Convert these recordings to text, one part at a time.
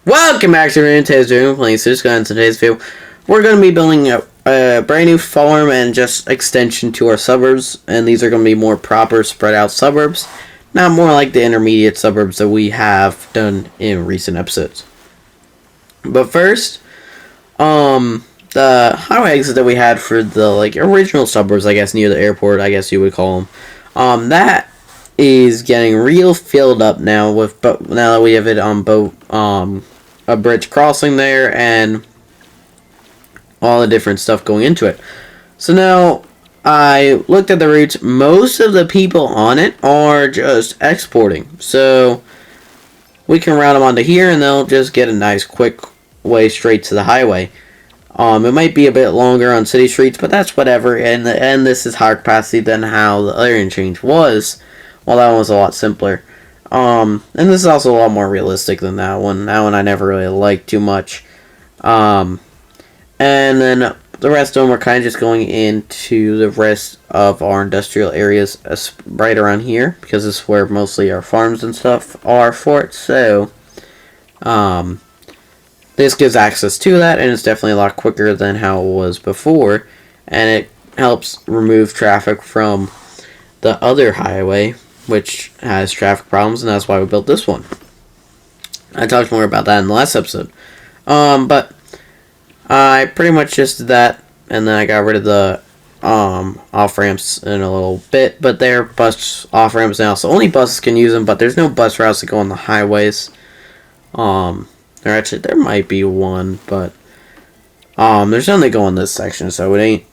Welcome back to today's video. Playing skylines. In today's video, we're going to be building a brand new farm and just extension to our suburbs. And these are going to be more proper, spread out suburbs, not more like the intermediate suburbs that we have done in recent episodes. But first, the highway exit that we had for the original suburbs, I guess near the airport, I guess you would call them, that is getting real filled up now now that we have it on boat, a bridge crossing there and all the different stuff going into it. So now I looked at the routes. Most of the people on it are just exporting, so we can route them onto here and they'll just get a nice quick way straight to the highway. It might be a bit longer on city streets, but that's whatever. And this is higher capacity than how the other interchange was. Well, that one was a lot simpler. And this is also a lot more realistic than that one. That one I never really liked too much. And then the rest of them are kind of just going into the rest of our industrial areas right around here, because this is where mostly our farms and stuff are for it. So, this gives access to that, and it's definitely a lot quicker than how it was before. And it helps remove traffic from the other highway, which has traffic problems, and that's why we built this one. I talked more about that in the last episode. But I pretty much just did that, and then I got rid of the off-ramps in a little bit, but they're bus off-ramps now, so only buses can use them, but there's no bus routes that go on the highways. There might be one, but there's none that go in this section, so it ain't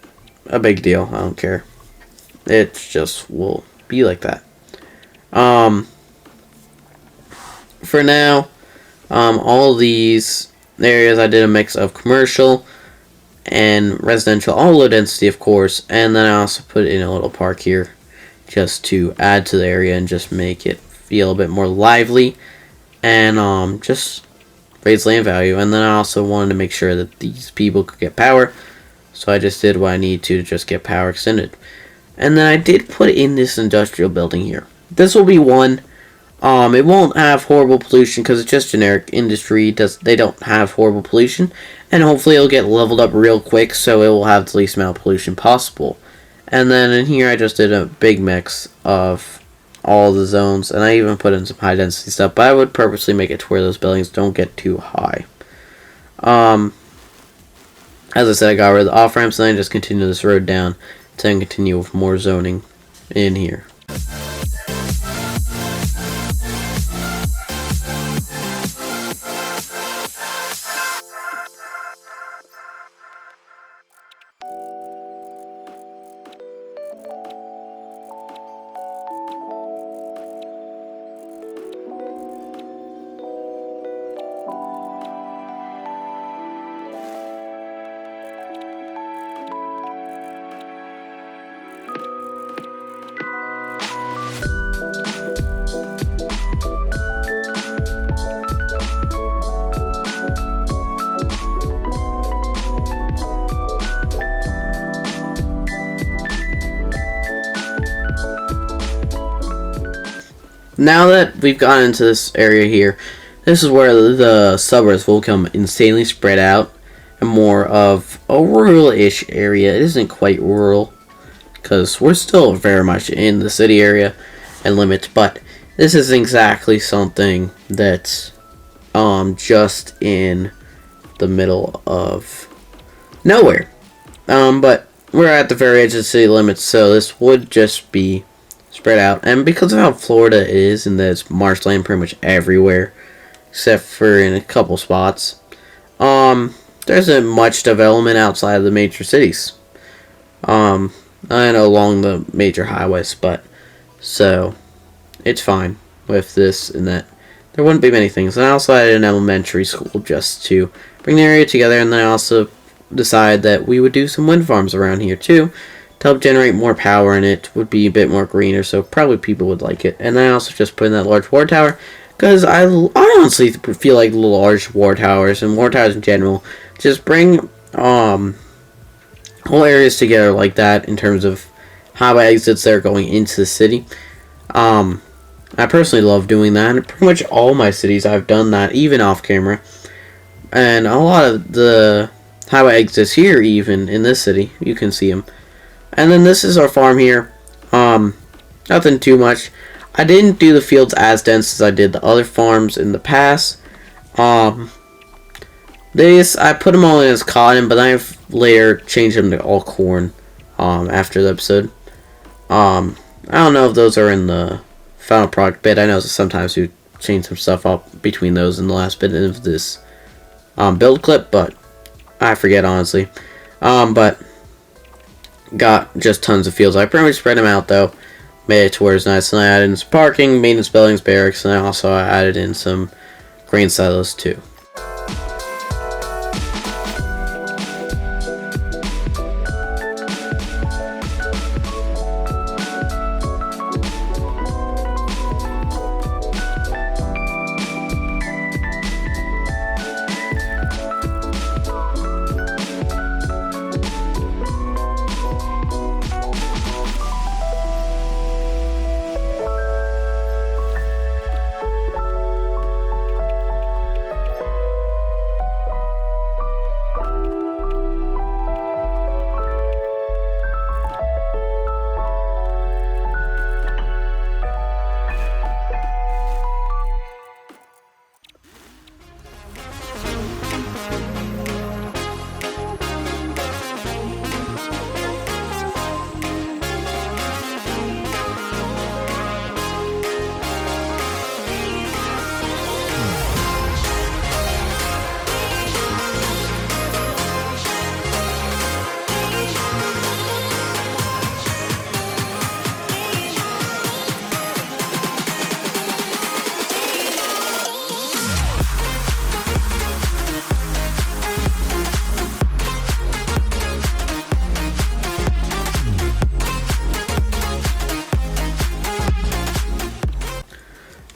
a big deal. I don't care. It just will be like that. For now, all these areas I did a mix of commercial and residential, all low density of course, and then I also put in a little park here just to add to the area and just make it feel a bit more lively and just raise land value. And then I also wanted to make sure that these people could get power, so I just did what I need to just get power extended. And then I did put in this industrial building here. This will be one. It won't have horrible pollution because it's just generic industry. They don't have horrible pollution, and hopefully it'll get leveled up real quick, so it will have the least amount of pollution possible. And then in here I just did a big mix of all the zones, and I even put in some high density stuff, but I would purposely make it to where those buildings don't get too high. As I said, I got rid of the off ramps, and then I just continue this road down to then continue with more zoning in here. Now that we've gotten into this area here, this is where the suburbs will become insanely spread out and more of a rural-ish area. It isn't quite rural because we're still very much in the city area and limits, but this is exactly something that's just in the middle of nowhere. But we're at the very edge of the city limits, so this would just be spread out. And because of how Florida is, and there's marshland pretty much everywhere except for in a couple spots, there isn't much development outside of the major cities, and along the major highways, but so it's fine with this and that. There wouldn't be many things. And I also added an elementary school just to bring the area together, and then I also decided that we would do some wind farms around here too to help generate more power, and it would be a bit more greener, so probably people would like it. And then I also just put in that large water tower, because I honestly feel like large water towers, and water towers in general, just bring whole areas together like that in terms of highway exits that are going into the city. I personally love doing that. Pretty much all my cities I've done that, even off camera. And a lot of the highway exits here, even in this city, you can see them. And then this is our farm here. Nothing too much. I didn't do the fields as dense as I did the other farms in the past. These, I put them all in as cotton, but I've later changed them to all corn after the episode. I don't know if those are in the final product bit. I know sometimes we change some stuff up between those in the last bit of this build clip, but I forget honestly. But got just tons of fields. I pretty much spread them out though, made it to where it's nice, and I added in some parking, maintenance buildings, barracks, and I also added in some grain silos too.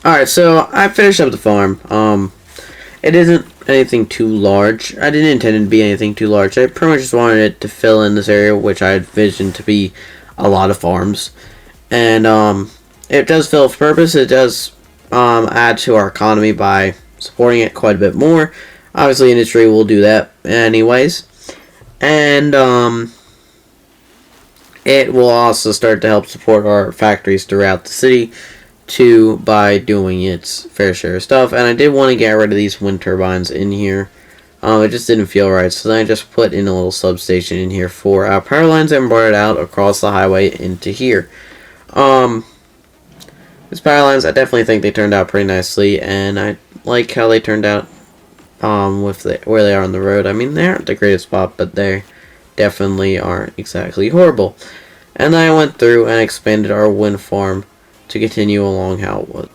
Alright, so I finished up the farm. It isn't anything too large. I didn't intend it to be anything too large. I pretty much just wanted it to fill in this area, which I had envisioned to be a lot of farms. And it does fill its purpose. It does add to our economy by supporting it quite a bit more. Obviously, industry will do that anyways. And it will also start to help support our factories throughout the city too, by doing its fair share of stuff. And I did want to get rid of these wind turbines in here. It just didn't feel right, so then I just put in a little substation in here for our power lines and brought it out across the highway into here. These power lines, I definitely think they turned out pretty nicely, and I like how they turned out with where they are on the road. I mean, they aren't the greatest spot, but they definitely aren't exactly horrible. And then I went through and expanded our wind farm to continue along how it was.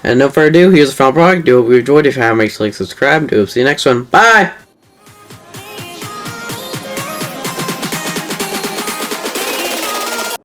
And no further ado, here's the final product. Do hope you enjoyed. If you haven't, make sure to like, subscribe. Do hope to see you next one. Bye!